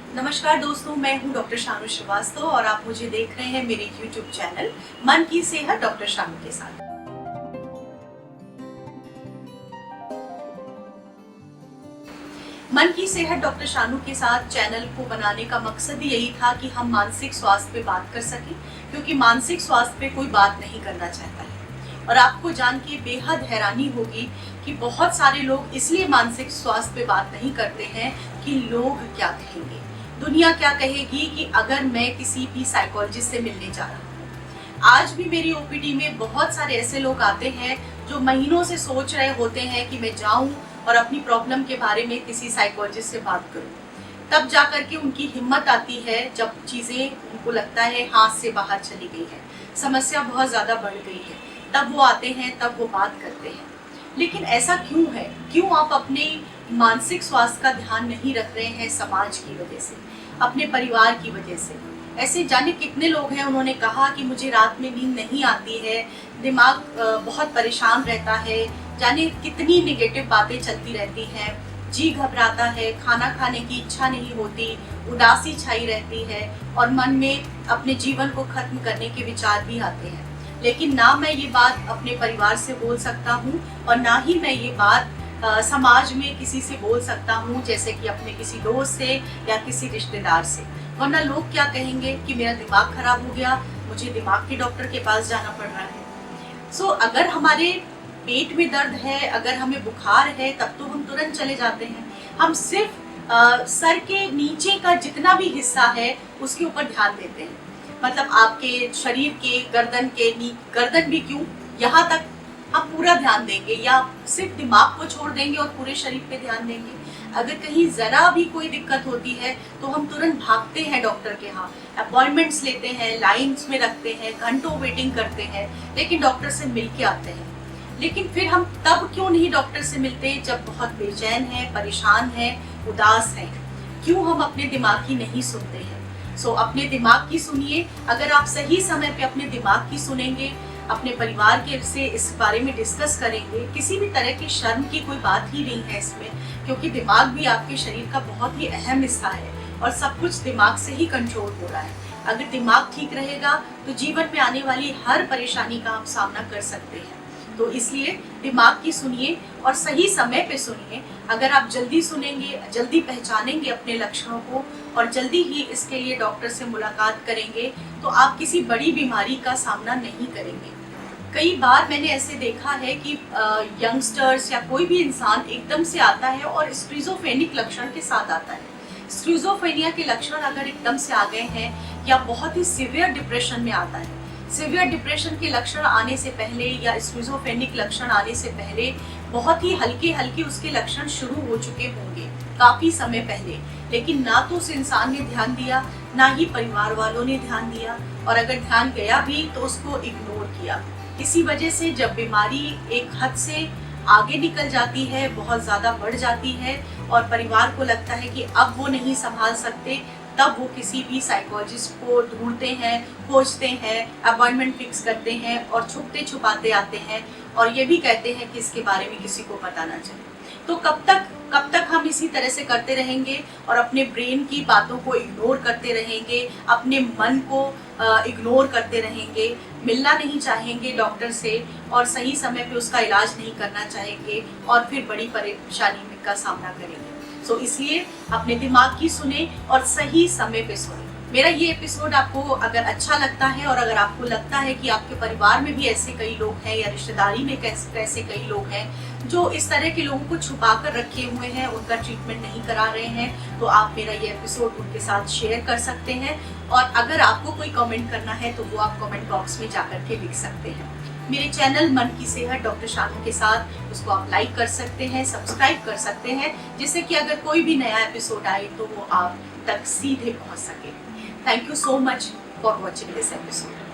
नमस्कार दोस्तों, मैं हूं डॉक्टर शानू श्रीवास्तव और आप मुझे देख रहे हैं मेरे YouTube चैनल मन की सेहत डॉक्टर शानू के साथ। मन की सेहत डॉक्टर शानू के साथ चैनल को बनाने का मकसद ही यही था कि हम मानसिक स्वास्थ्य पे बात कर सकें, क्योंकि मानसिक स्वास्थ्य पे कोई बात नहीं करना चाहता है। और आपको जान के बेहद हैरानी होगी कि बहुत सारे लोग इसलिए मानसिक स्वास्थ्य पे बात नहीं करते हैं कि लोग क्या कहेंगे, दुनिया क्या कहेगी कि अगर मैं किसी भी साइकोलॉजिस्ट से मिलने जा रहा हूँ। आज भी मेरी ओपीडी में बहुत सारे ऐसे लोग आते हैं जो महीनों से सोच रहे होते हैं कि मैं जाऊं और अपनी प्रॉब्लम के बारे में किसी साइकोलॉजिस्ट से बात करूं। तब जाकर के उनकी हिम्मत आती है जब चीज़ें उनको लगता है हाथ से बाहर चली गई है, समस्या बहुत ज़्यादा बढ़ गई है, तब वो आते हैं, तब वो बात करते हैं। लेकिन ऐसा क्यों है? क्यों आप अपने मानसिक स्वास्थ्य का ध्यान नहीं रख रहे हैं? समाज की वजह से, अपने परिवार की वजह से। ऐसे जाने कितने लोग हैं, उन्होंने कहा कि मुझे रात में नींद नहीं आती है, दिमाग बहुत परेशान रहता है, जाने कितनी नेगेटिव बातें चलती रहती हैं, जी घबराता है, खाना खाने की इच्छा नहीं होती, उदासी छाई रहती है और मन में अपने जीवन को खत्म करने के विचार भी आते हैं। लेकिन ना मैं ये बात अपने परिवार से बोल सकता हूँ और ना ही मैं ये बात समाज में किसी से बोल सकता हूँ, जैसे कि अपने किसी दोस्त से या किसी रिश्तेदार से। वरना लोग क्या कहेंगे कि मेरा दिमाग खराब हो गया, मुझे दिमाग के डॉक्टर के पास जाना पड़ रहा है। अगर हमारे पेट में दर्द है, अगर हमें बुखार है, तब तो हम तुरंत चले जाते हैं। हम सिर्फ सर के नीचे का जितना भी हिस्सा है उसके ऊपर ध्यान देते हैं। मतलब आपके शरीर के गर्दन भी क्यों, यहाँ तक हम पूरा ध्यान देंगे या सिर्फ दिमाग को छोड़ देंगे और पूरे शरीर पे ध्यान देंगे। अगर कहीं जरा भी कोई दिक्कत होती है तो हम तुरंत भागते हैं डॉक्टर के यहाँ, अपॉइंटमेंट्स लेते हैं, लाइंस में रखते हैं, घंटों वेटिंग करते हैं, लेकिन डॉक्टर से मिल के आते हैं। लेकिन फिर हम तब क्यों नहीं डॉक्टर से मिलते जब बहुत बेचैन हैं, परेशान हैं, उदास हैं? क्यों हम अपने दिमाग की नहीं सुनते हैं? अपने दिमाग की सुनिए। अगर आप सही समय पे अपने दिमाग की सुनेंगे, अपने परिवार के से इस बारे में डिस्कस करेंगे, किसी भी तरह की शर्म की कोई बात ही नहीं है इसमें, क्योंकि दिमाग भी आपके शरीर का बहुत ही अहम हिस्सा है और सब कुछ दिमाग से ही कंट्रोल हो रहा है। अगर दिमाग ठीक रहेगा तो जीवन में आने वाली हर परेशानी का आप सामना कर सकते हैं। तो इसलिए दिमाग की सुनिए और सही समय पे सुनिए। अगर आप जल्दी सुनेंगे, जल्दी पहचानेंगे अपने लक्षणों को और जल्दी ही इसके लिए डॉक्टर से मुलाकात करेंगे तो आप किसी बड़ी बीमारी का सामना नहीं करेंगे। कई बार मैंने ऐसे देखा है कि यंगस्टर्स या कोई भी इंसान एकदम से आता है और स्किज़ोफ्रेनिक लक्षण के साथ आता है। स्किज़ोफ्रेनिया के लक्षण अगर एकदम से आ गए हैं या बहुत ही सीवियर डिप्रेशन में आता है, सीवियर डिप्रेशन के लक्षण आने से पहले या स्किज़ोफ्रेनिक लक्षण आने से पहले बहुत ही हल्के हल्के उसके लक्षण शुरू हो चुके होंगे काफ़ी समय पहले, लेकिन ना तो उस इंसान ने ध्यान दिया, ना ही परिवार वालों ने ध्यान दिया, और अगर ध्यान गया भी तो उसको इग्नोर किया। इसी वजह से जब बीमारी एक हद से आगे निकल जाती है, बहुत ज़्यादा बढ़ जाती है और परिवार को लगता है कि अब वो नहीं संभाल सकते, तब वो किसी भी साइकोलॉजिस्ट को ढूंढते हैं, खोजते हैं, अपॉइंटमेंट फिक्स करते हैं और छुपते छुपाते आते हैं और ये भी कहते हैं कि इसके बारे में किसी को पता ना चले। तो कब तक हम इसी तरह से करते रहेंगे और अपने ब्रेन की बातों को इग्नोर करते रहेंगे, अपने मन को इग्नोर करते रहेंगे, मिलना नहीं चाहेंगे डॉक्टर से और सही समय पे उसका इलाज नहीं करना चाहेंगे और फिर बड़ी परेशानी का सामना करेंगे। इसलिए अपने दिमाग की सुने और सही समय पे सुने। मेरा ये एपिसोड आपको अगर अच्छा लगता है और अगर आपको लगता है कि आपके परिवार में भी ऐसे कई लोग हैं या रिश्तेदारी में ऐसे कई लोग हैं जो इस तरह के लोगों को छुपा कर रखे हुए हैं, उनका ट्रीटमेंट नहीं करा रहे हैं, तो आप मेरा ये एपिसोड उनके साथ शेयर कर सकते हैं। और अगर आपको कोई कमेंट करना है तो वो आप कमेंट बॉक्स में जाकर के लिख सकते हैं। मेरे चैनल मन की सेहत डॉक्टर शानू के साथ उसको आप लाइक कर सकते हैं, सब्सक्राइब कर सकते हैं, जिससे कि अगर कोई भी नया एपिसोड आए तो वो आप तक सीधे पहुंच सके। Thank you so much for watching this episode.